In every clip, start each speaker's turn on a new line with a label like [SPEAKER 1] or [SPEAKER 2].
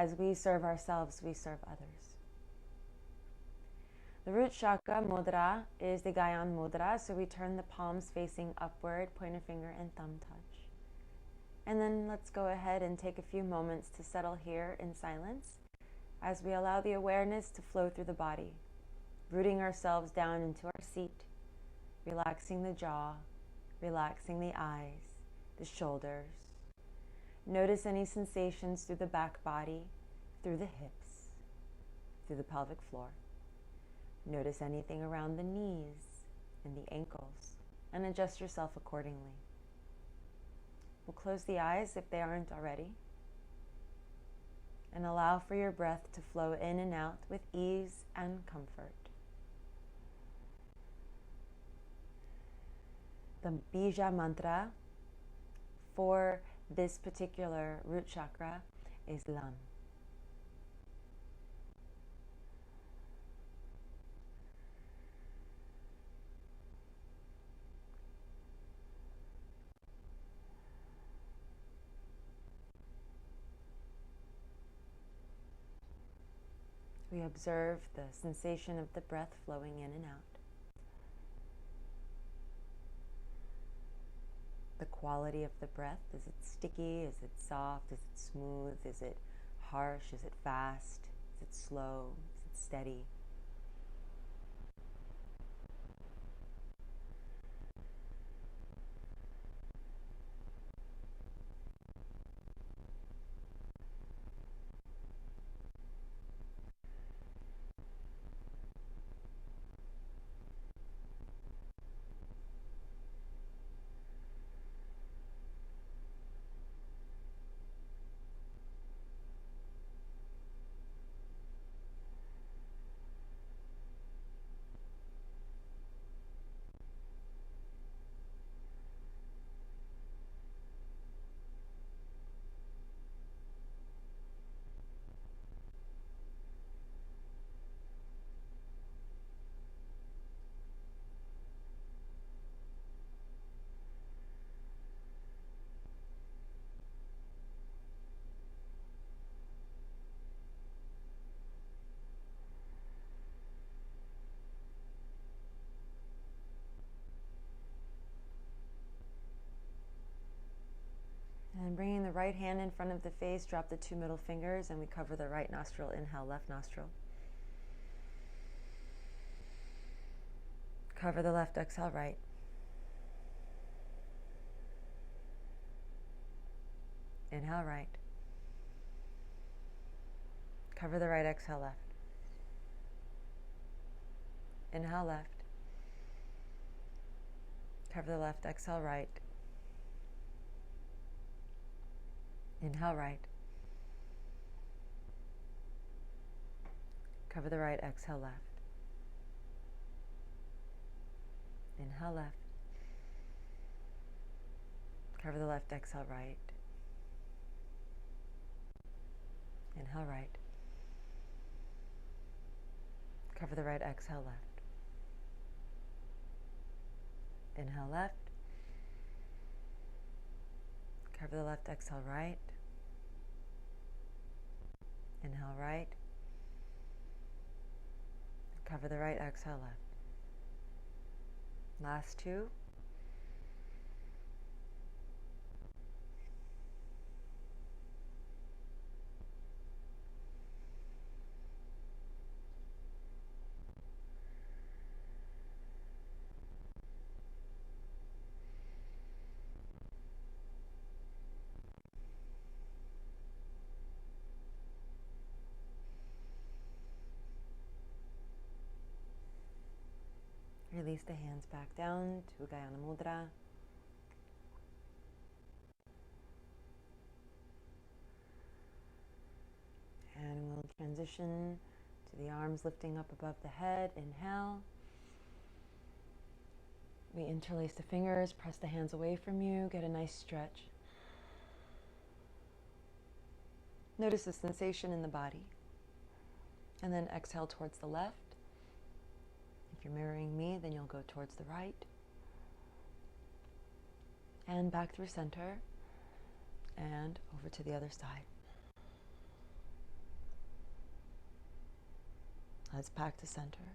[SPEAKER 1] As we serve ourselves, we serve others. The root chakra mudra is the Gyan mudra, so we turn the palms facing upward, pointer finger and thumb touch. And then let's go ahead and take a few moments to settle here in silence as we allow the awareness to flow through the body, rooting ourselves down into our seat, relaxing the jaw, relaxing the eyes, the shoulders. Notice any sensations through the back body, through the hips, through the pelvic floor. Notice anything around the knees and the ankles, and adjust yourself accordingly. We'll close the eyes if they aren't already, and allow for your breath to flow in and out with ease and comfort. The bija mantra for this particular root chakra is Lam. We observe the sensation of the breath flowing in and out. The quality of the breath. Is it sticky? Is it soft? Is it smooth? Is it harsh? Is it fast? Is it slow? Is it steady? And bringing the right hand in front of the face, drop the 2 middle fingers, and we cover the right nostril. Inhale, left nostril. Cover the left, exhale, right. Inhale, right. Cover the right, exhale, left. Inhale, left. Cover the left, exhale, right. Inhale, right. Cover the right, exhale, left. Inhale, left. Cover the left, exhale, right. Inhale, right. Cover the right, exhale, left. Inhale, left. Cover the left, exhale, right. Inhale, right. Cover the right, exhale, left. Last 2. Release the hands back down to Gyan mudra. And we'll transition to the arms lifting up above the head. Inhale. We interlace the fingers, press the hands away from you, get a nice stretch. Notice the sensation in the body. And then exhale towards the left. If you're mirroring me, then you'll go towards the right. And back through center. And over to the other side. Let's back to center.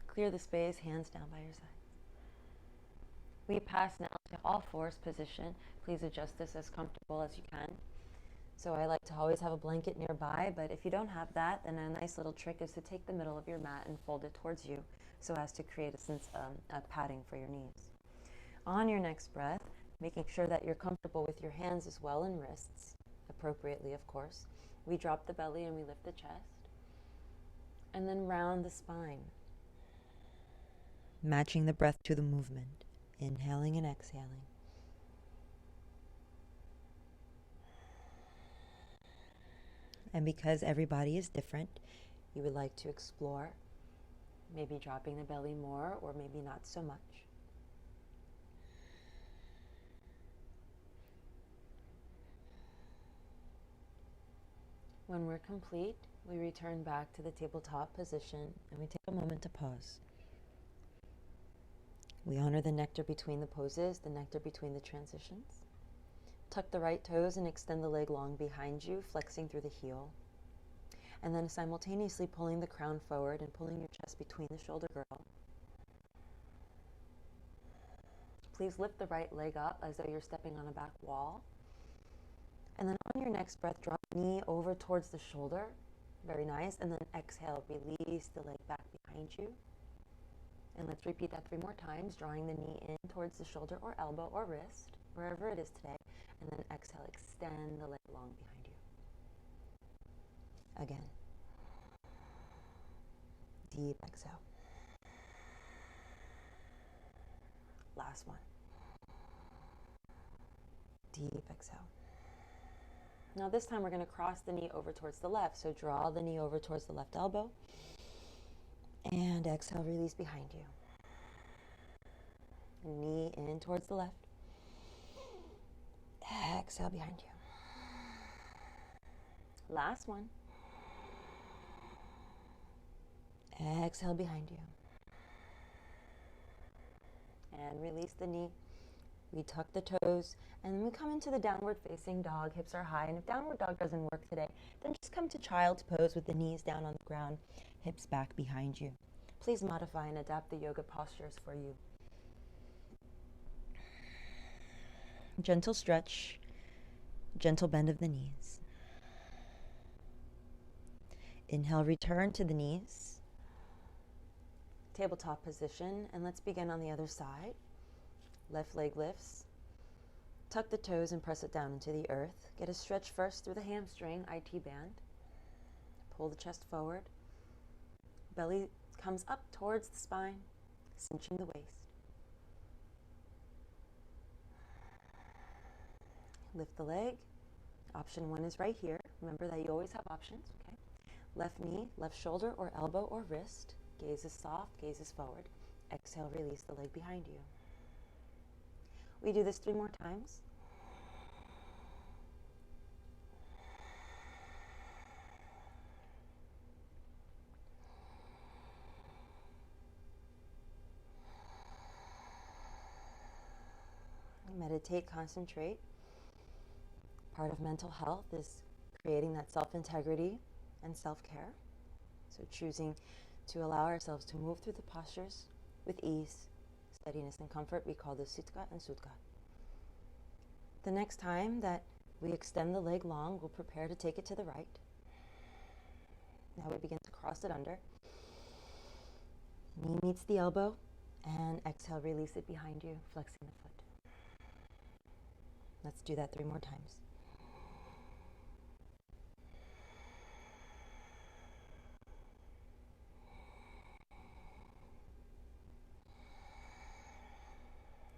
[SPEAKER 1] Clear the space, hands down by your sides. We pass now to all fours position. Please adjust this as comfortable as you can. So I like to always have a blanket nearby, but if you don't have that, then a nice little trick is to take the middle of your mat and fold it towards you so as to create a sense of padding for your knees. On your next breath, making sure that you're comfortable with your hands as well and wrists, appropriately of course, we drop the belly and we lift the chest. And then round the spine, matching the breath to the movement, inhaling and exhaling. And because everybody is different, you would like to explore maybe dropping the belly more or maybe not so much. When we're complete, we return back to the tabletop position and we take a moment to pause. We honor the nectar between the poses, the nectar between the transitions. Tuck the right toes and extend the leg long behind you, flexing through the heel. And then simultaneously pulling the crown forward and pulling your chest between the shoulder girdle. Please lift the right leg up as though you're stepping on a back wall. And then on your next breath, drop the knee over towards the shoulder. Very nice. And then exhale, release the leg back behind you. And let's repeat that 3 more times, drawing the knee in towards the shoulder or elbow or wrist, wherever it is today. And then exhale, extend the leg long behind you. Again. Deep exhale. Last one. Deep exhale. Now this time we're going to cross the knee over towards the left. So draw the knee over towards the left elbow. And exhale, release behind you. Knee in towards the left. Exhale behind you. Last one. Exhale behind you. And release the knee. We tuck the toes, and then we come into the downward facing dog. Hips are high, and if downward dog doesn't work today, then just come to child's pose with the knees down on the ground, hips back behind you. Please modify and adapt the yoga postures for you. Gentle stretch, gentle bend of the knees. Inhale, return to the knees. Tabletop position, and let's begin on the other side. Left leg lifts. Tuck the toes and press it down into the earth. Get a stretch first through the hamstring, IT band. Pull the chest forward. Belly comes up towards the spine, cinching the waist. Lift the leg. Option 1 is right here. Remember that you always have options, okay? Left knee, left shoulder or elbow or wrist. Gaze is soft, gaze is forward. Exhale, release the leg behind you. We do this 3 more times. Meditate, concentrate. Part of mental health is creating that self-integrity and self-care. So choosing to allow ourselves to move through the postures with ease, steadiness, and comfort. We call this Sitka and Sutka. The next time that we extend the leg long, we'll prepare to take it to the right. Now we begin to cross it under. Knee meets the elbow, and exhale, release it behind you, flexing the foot. Let's do that 3 more times.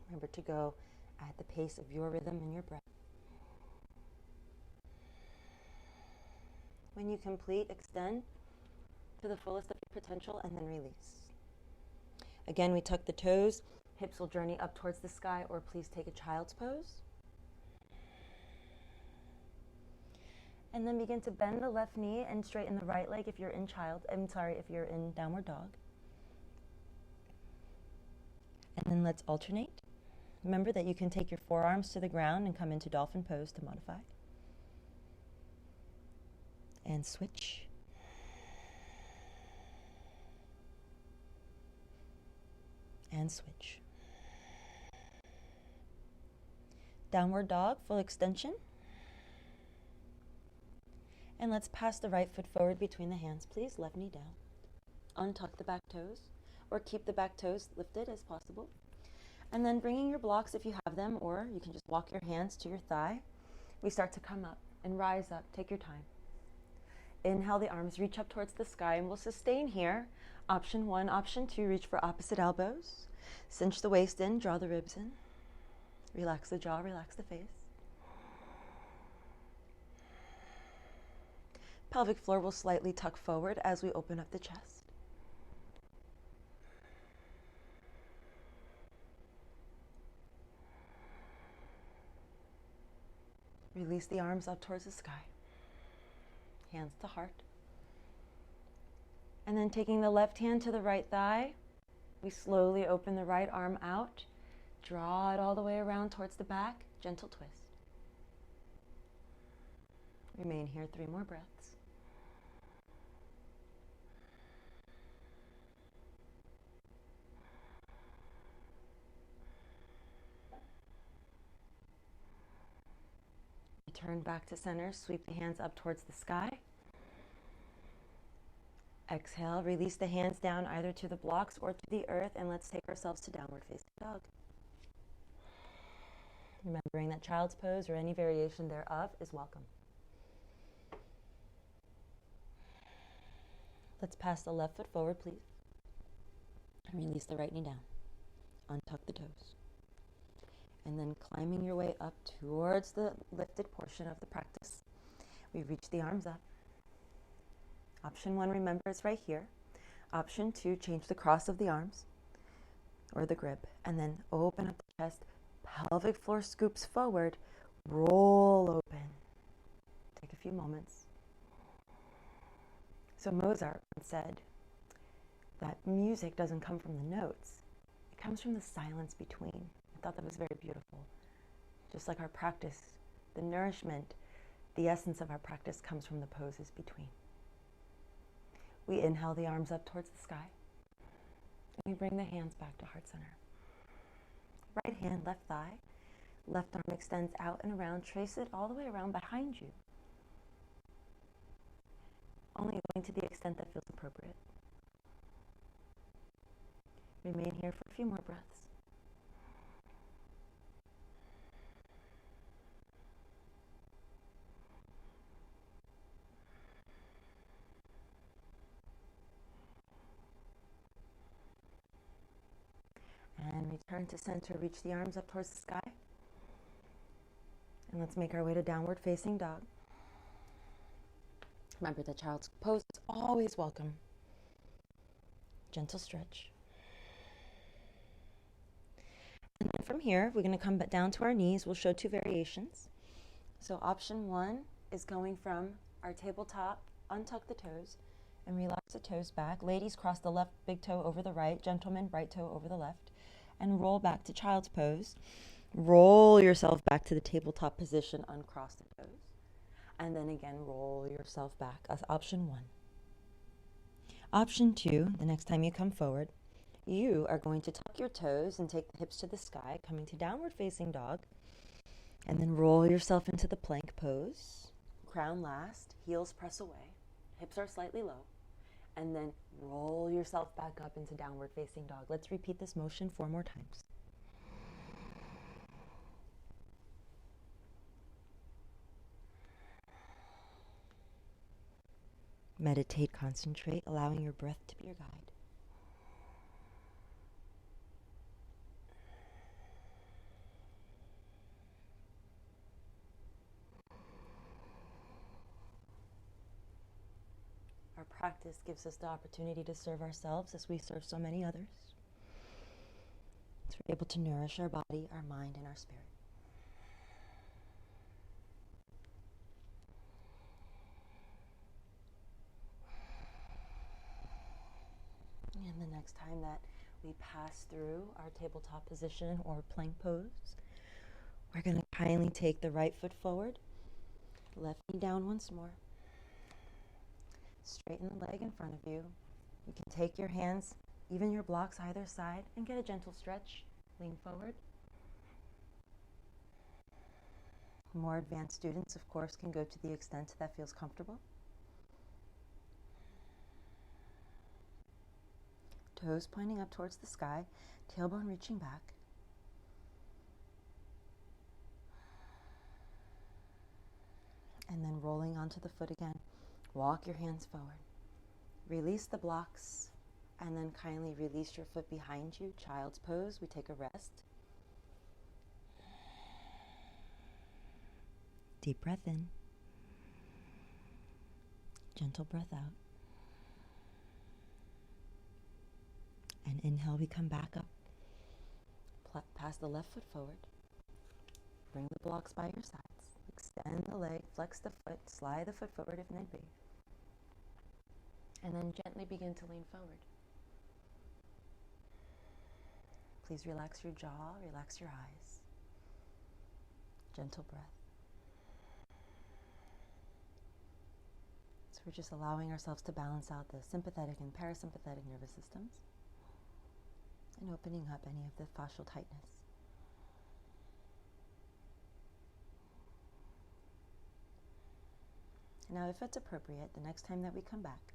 [SPEAKER 1] Remember to go at the pace of your rhythm and your breath. When you complete, extend to the fullest of your potential and then release. Again, we tuck the toes. Hips will journey up towards the sky, or please take a child's pose. And then begin to bend the left knee and straighten the right leg if you're in if you're in downward dog. And then let's alternate. Remember that you can take your forearms to the ground and come into dolphin pose to modify. And switch. and switch. Downward dog, full extension. And let's pass the right foot forward between the hands, please. Left knee down. Untuck the back toes, or keep the back toes lifted as possible. And then bringing your blocks if you have them, or you can just walk your hands to your thigh. We start to come up and rise up. Take your time. Inhale, the arms reach up towards the sky, and we'll sustain here. Option 1. Option 2, reach for opposite elbows. Cinch the waist in, draw the ribs in. Relax the jaw, relax the face. Pelvic floor will slightly tuck forward as we open up the chest. Release the arms up towards the sky. Hands to heart. And then taking the left hand to the right thigh, we slowly open the right arm out. Draw it all the way around towards the back. Gentle twist. Remain here 3 more breaths. Turn back to center, sweep the hands up towards the sky. Exhale, release the hands down either to the blocks or to the earth, and let's take ourselves to downward facing dog. Remembering that child's pose or any variation thereof is welcome. Let's pass the left foot forward, please. And release the right knee down. Untuck the toes. And then climbing your way up towards the lifted portion of the practice. We reach the arms up. Option 1, remember, it's right here. Option 2, change the cross of the arms or the grip, and then open up the chest. Pelvic floor scoops forward. Roll open. Take a few moments. So Mozart said that music doesn't come from the notes. It comes from the silence between. I thought that was very beautiful. Just like our practice, the nourishment, the essence of our practice comes from the poses between. We inhale the arms up towards the sky. And we bring the hands back to heart center. Right hand, left thigh. Left arm extends out and around. Trace it all the way around behind you. Only going to the extent that feels appropriate. Remain here for a few more breaths. And return to center, reach the arms up towards the sky. And let's make our way to downward facing dog. Remember that child's pose is always welcome. Gentle stretch. And then from here, we're going to come down to our knees. We'll show 2 variations. So option 1 is going from our tabletop, untuck the toes, and relax the toes back. Ladies, cross the left big toe over the right. Gentlemen, right toe over the left. And roll back to child's pose. Roll yourself back to the tabletop position, uncross the toes. And then again, roll yourself back as option 1. Option 2, the next time you come forward, you are going to tuck your toes and take the hips to the sky, coming to downward facing dog. And then roll yourself into the plank pose. Crown last, heels press away, hips are slightly low. And then roll yourself back up into downward facing dog. Let's repeat this motion 4 more times. Meditate, concentrate, allowing your breath to be your guide. Our practice gives us the opportunity to serve ourselves as we serve so many others. So we're able to nourish our body, our mind, and our spirit. And the next time that we pass through our tabletop position or plank pose, we're going to kindly take the right foot forward, left knee down once more. Straighten the leg in front of you. You can take your hands even your blocks either side, and get a gentle stretch. Lean forward. More advanced students, of course, can go to the extent that feels comfortable. Toes pointing up towards the sky, tailbone reaching back. And then rolling onto the foot again. Walk your hands forward. Release the blocks, and then kindly release your foot behind you. Child's pose, we take a rest. Deep breath in. Gentle breath out. And inhale, we come back up. Pass the left foot forward. Bring the blocks by your sides. Extend the leg, flex the foot, slide the foot forward if need be. And then gently begin to lean forward. Please relax your jaw, relax your eyes. Gentle breath. So we're just allowing ourselves to balance out the sympathetic and parasympathetic nervous systems and opening up any of the fascial tightness. Now, if it's appropriate, the next time that we come back,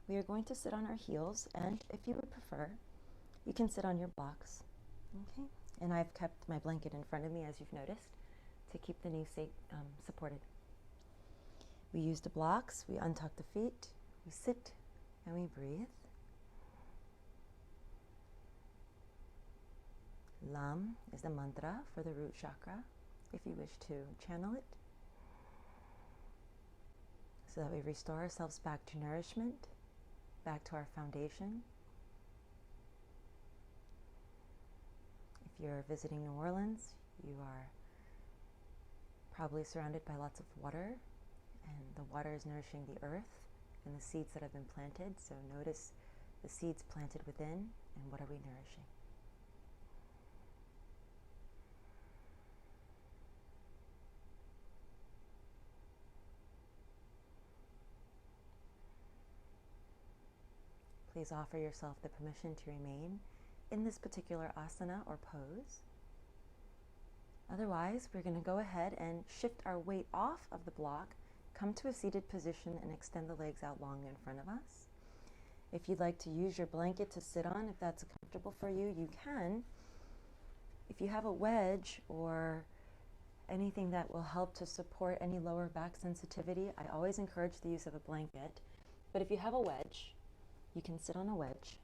[SPEAKER 1] we are going to sit on our heels, and if you would prefer, you can sit on your blocks. Okay? And I've kept my blanket in front of me, as you've noticed, to keep the knees supported. We use the blocks, we untuck the feet, we sit, and we breathe. Lam is the mantra for the root chakra, if you wish to channel it, so that we restore ourselves back to nourishment, back to our foundation. If you're visiting New Orleans, you are probably surrounded by lots of water, and the water is nourishing the earth and the seeds that have been planted. So notice the seeds planted within, and what are we nourishing? Please offer yourself the permission to remain in this particular asana or pose. Otherwise, we're going to go ahead and shift our weight off of the block, come to a seated position, and extend the legs out long in front of us. If you'd like to use your blanket to sit on, if that's comfortable for you, you can. If you have a wedge or anything that will help to support any lower back sensitivity, I always encourage the use of a blanket. But if you have a wedge, you can sit on a wedge,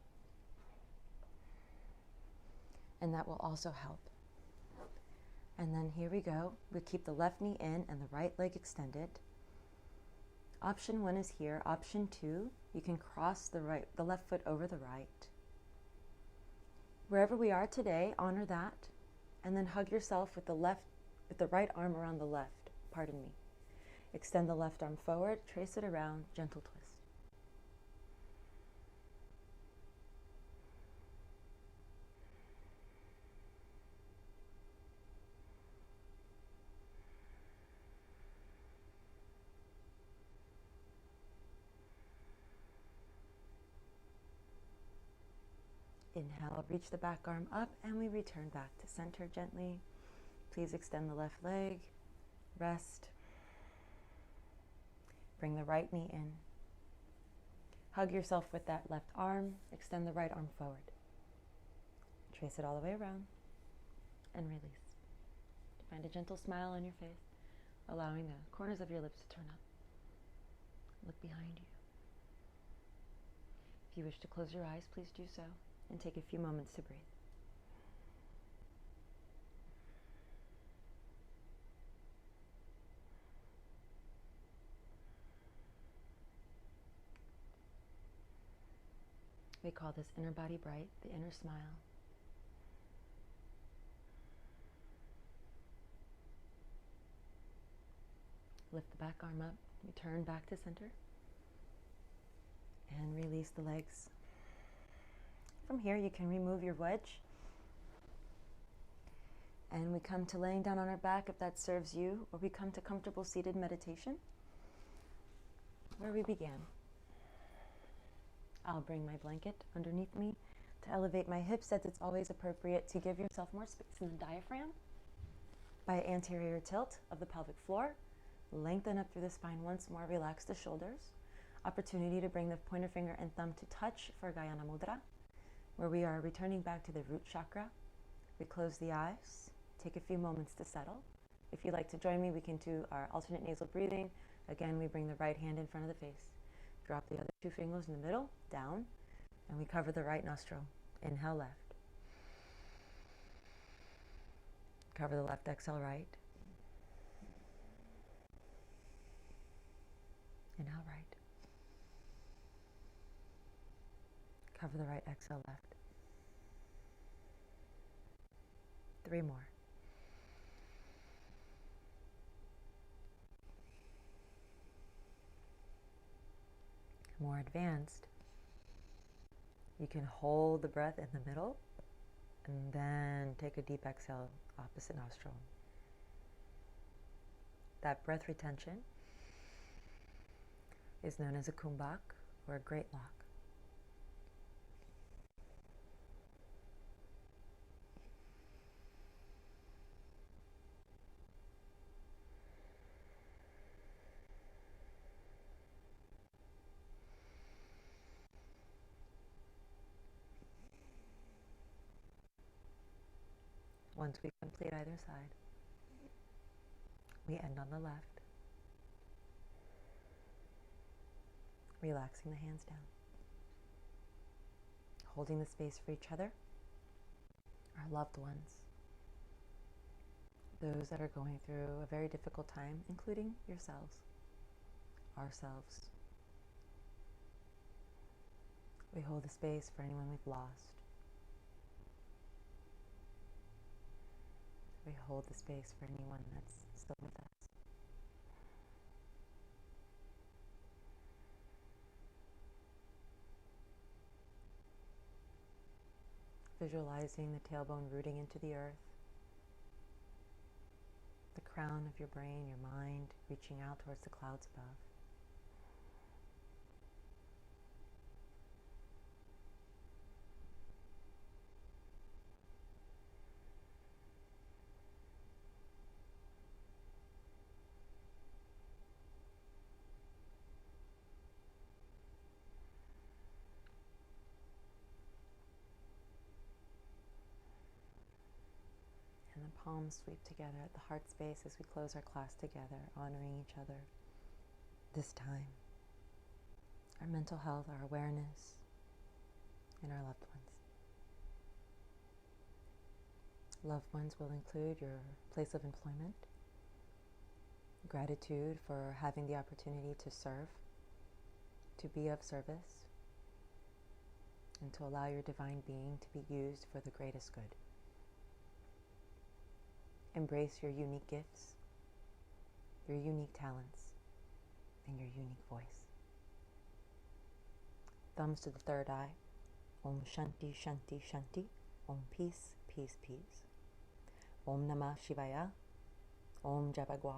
[SPEAKER 1] and that will also help. And then here we go. We keep the left knee in and the right leg extended. Option 1 is here. Option 2, you can cross the left foot over the right. Wherever we are today, honor that, and then hug yourself with the right arm around the left. Pardon me. Extend the left arm forward, trace it around, gentle twist. Inhale, reach the back arm up, and we return back to center gently. Please extend the left leg, rest. Bring the right knee in. Hug yourself with that left arm, extend the right arm forward. Trace it all the way around, and release. Find a gentle smile on your face, allowing the corners of your lips to turn up. Look behind you. If you wish to close your eyes, please do so, and take a few moments to breathe. We call this inner body bright, the inner smile. Lift the back arm up, return back to center, and release the legs. From here, you can remove your wedge, and we come to laying down on our back if that serves you, or we come to comfortable seated meditation, where we began. I'll bring my blanket underneath me to elevate my hips, as it's always appropriate to give yourself more space in the diaphragm. By anterior tilt of the pelvic floor, lengthen up through the spine once more, relax the shoulders. Opportunity to bring the pointer finger and thumb to touch for Gayana Mudra, where we are returning back to the root chakra. We close the eyes, take a few moments to settle. If you'd like to join me, we can do our alternate nasal breathing. Again, we bring the right hand in front of the face. Drop the other two fingers in the middle, down, and we cover the right nostril. Inhale left. Cover the left, exhale right. Inhale right. Cover the right, exhale left. 3 more. More advanced, you can hold the breath in the middle and then take a deep exhale, opposite nostril. That breath retention is known as a kumbhak, or a great lock. Once we complete either side, we end on the left, relaxing the hands down, holding the space for each other, our loved ones, those that are going through a very difficult time, including yourselves, ourselves. We hold the space for anyone we've lost. We hold the space for anyone that's still with us. Visualizing the tailbone rooting into the earth, the crown of your brain, your mind, reaching out towards the clouds above. And the palms sweep together at the heart space as we close our class together, honoring each other. This time, our mental health, our awareness, and our loved ones. Loved ones will include your place of employment, gratitude for having the opportunity to serve, to be of service, and to allow your divine being to be used for the greatest good. Embrace your unique gifts, your unique talents, and your unique voice. Thumbs to the third eye. Om Shanti Shanti Shanti. Om Peace Peace Peace. Om Namah Shivaya. Om Jabagwa.